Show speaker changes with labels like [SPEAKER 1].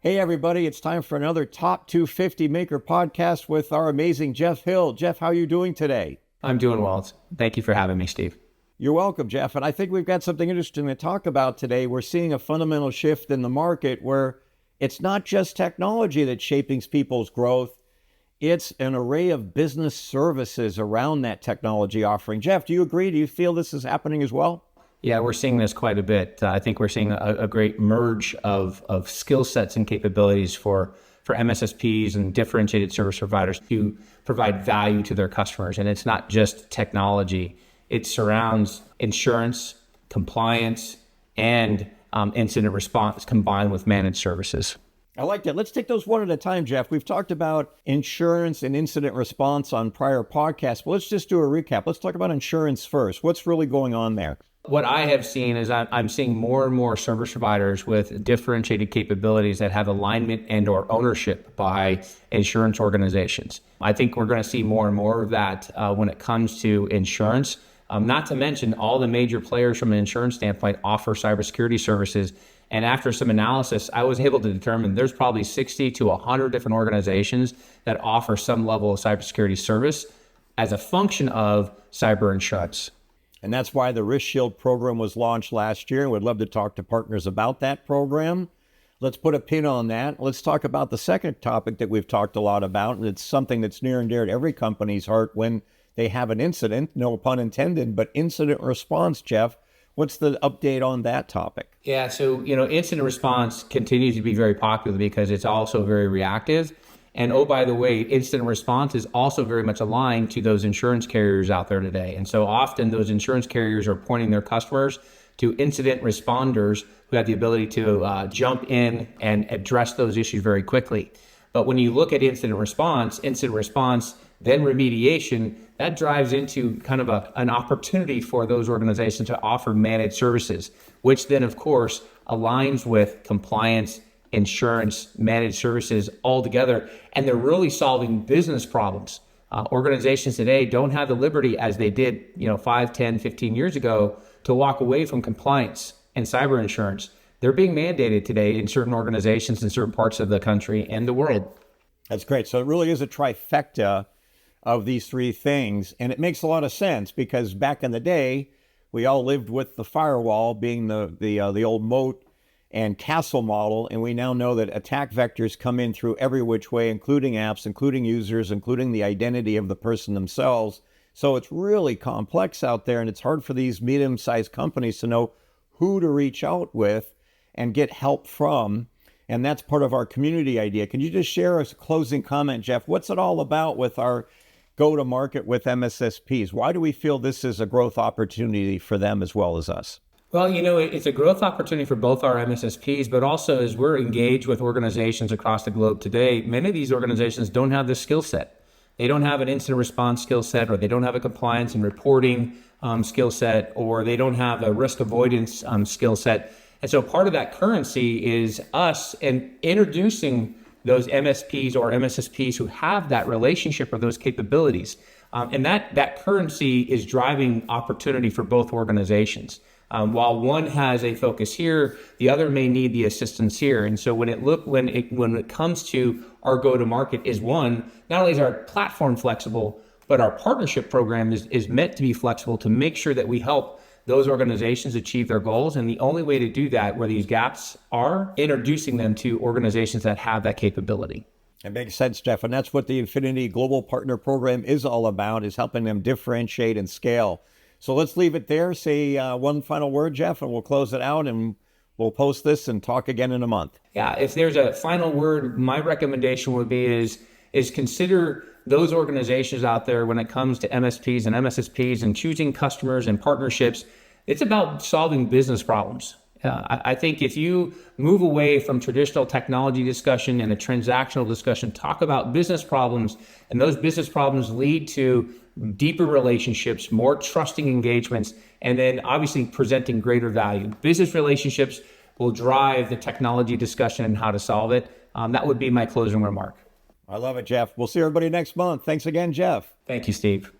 [SPEAKER 1] Hey everybody, it's time for another Top 250 Maker podcast with our amazing Jeff Hill. Jeff, how are you doing today?
[SPEAKER 2] I'm doing well. Thank you for having me, Steve.
[SPEAKER 1] You're welcome, Jeff. And I think we've got something interesting to talk about today. We're seeing a fundamental shift in the market where it's not just technology that's shaping people's growth. It's an array of business services around that technology offering. Jeff, do you agree? Do you feel this is happening as well?
[SPEAKER 2] Yeah, we're seeing this quite a bit. I think we're seeing a great merge of skill sets and capabilities for MSSPs and differentiated service providers to provide value to their customers. And it's not just technology. It surrounds insurance, compliance, and incident response combined with managed services.
[SPEAKER 1] I like that. Let's take those one at a time, Jeff. We've talked about insurance and incident response on prior podcasts, but let's just do a recap. Let's talk about insurance first. What's really going on there?
[SPEAKER 2] What I have seen is I'm seeing more and more service providers with differentiated capabilities that have alignment and or ownership by insurance organizations. I think we're going to see more and more of that when it comes to insurance. Not to mention all the major players from an insurance standpoint offer cybersecurity services. And after some analysis, I was able to determine there's probably 60 to 100 different organizations that offer some level of cybersecurity service as a function of cyber insurance.
[SPEAKER 1] And that's why the Risk Shield program was launched last year. And we'd love to talk to partners about that program. Let's put a pin on that. Let's talk about the second topic that we've talked a lot about. And it's something that's near and dear to every company's heart when they have an incident, no pun intended, but incident response, Jeff. What's the update on that topic?
[SPEAKER 2] Yeah, so, incident response continues to be very popular because it's also very reactive. And oh, by the way, incident response is also very much aligned to those insurance carriers out there today. And so often those insurance carriers are pointing their customers to incident responders who have the ability to jump in and address those issues very quickly. But when you look at incident response, then remediation, that drives into kind of an opportunity for those organizations to offer managed services, which then, of course, aligns with compliance, insurance, managed services all together. And they're really solving business problems. Organizations today don't have the liberty as they did, 5, 10, 15 years ago to walk away from compliance and cyber insurance. They're being mandated today in certain organizations in certain parts of the country and the world.
[SPEAKER 1] That's great. So it really is a trifecta of these three things. And it makes a lot of sense because back in the day, we all lived with the firewall being the old moat and castle model. And we now know that attack vectors come in through every which way, including apps, including users, including the identity of the person themselves. So it's really complex out there, and it's hard for these medium-sized companies to know who to reach out with and get help from. And that's part of our community idea. Can you just share a closing comment, Jeff? What's it all about with our go-to-market with MSSPs? Why do we feel this is a growth opportunity for them as well as us?
[SPEAKER 2] Well, it's a growth opportunity for both our MSSPs, but also as we're engaged with organizations across the globe today, many of these organizations don't have this skill set. They don't have an incident response skill set, or they don't have a compliance and reporting skill set, or they don't have a risk avoidance skill set. And so part of that currency is us and introducing those MSPs or MSSPs who have that relationship or those capabilities. And that currency is driving opportunity for both organizations. While one has a focus here, the other may need the assistance here. And so when it comes to our go-to-market is one, not only is our platform flexible, but our partnership program is meant to be flexible to make sure that we help those organizations achieve their goals. And the only way to do that, where these gaps are, introducing them to organizations that have that capability.
[SPEAKER 1] It makes sense, Jeff. And that's what the Infinity Global Partner Program is all about, is helping them differentiate and scale. So let's leave it there. Say one final word, Jeff, and we'll close it out, and we'll post this and talk again in a month.
[SPEAKER 2] Yeah, if there's a final word, my recommendation would be is consider those organizations out there when it comes to MSPs and MSSPs and choosing customers and partnerships. It's about solving business problems. I think if you move away from traditional technology discussion and a transactional discussion, talk about business problems, and those business problems lead to deeper relationships, more trusting engagements, and then obviously presenting greater value. Business relationships will drive the technology discussion and how to solve it. That would be my closing remark.
[SPEAKER 1] I love it, Jeff. We'll see everybody next month. Thanks again, Jeff.
[SPEAKER 2] Thank you, Steve.